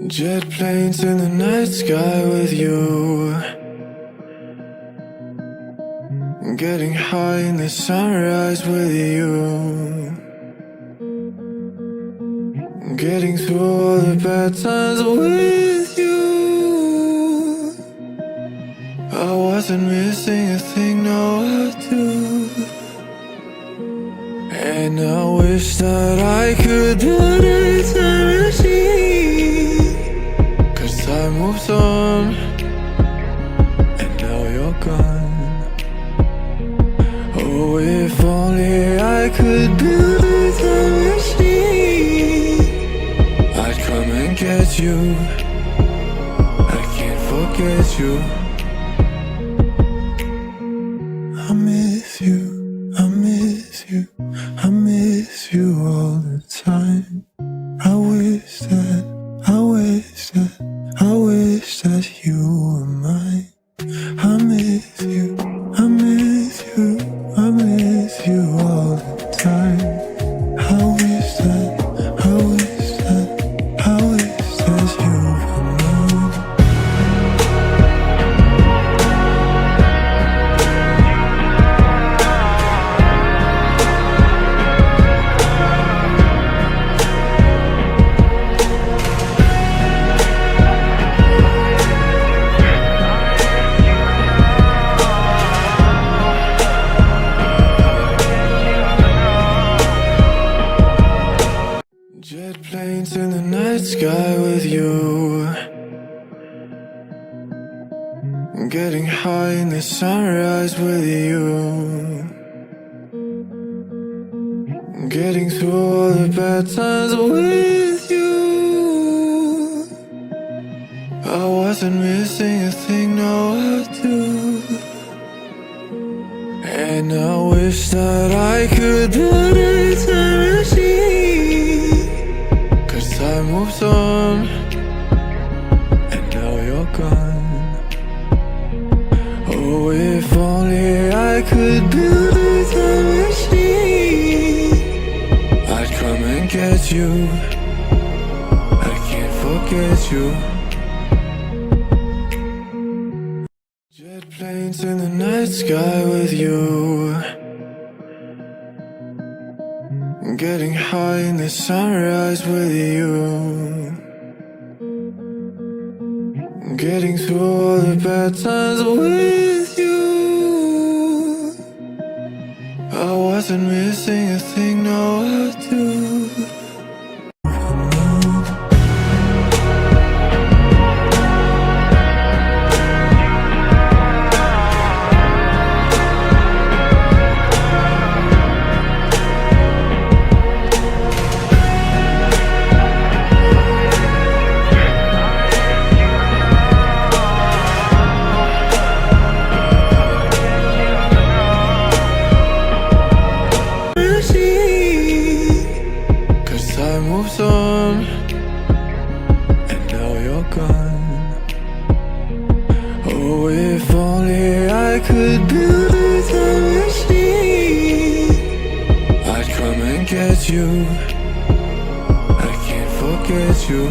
Jet planes in the night sky with you, getting high in the sunrise with you, getting through all the bad times with you. I wasn't missing a thing, no I do. And I wish that I could build a time machine, 'cause time moves on, and now you're gone. Oh, if only I could build a time machine, I'd come and get you. I can't forget you. I miss you, I miss you, I miss you all the time. I wish that you were mine. I miss you, I miss you, I miss you all the time. I wish that you were mine. Jet planes in the night sky with you, getting high in the sunrise with you, getting through all the bad times with you. I wasn't missing a thing, no I do. And I wish that I could build a time machine, 'cause time moves on, and now you're gone. Oh, if only I could build a time machine, I'd come and get you. I can't forget you. Jet planes in the night sky with you, getting high in the sunrise with you, getting through all the bad times with you. I wasn't missing a thing, no I do. Moves on, and now you're gone. Oh, if only I could build a time machine, I'd come and get you. I can't forget you.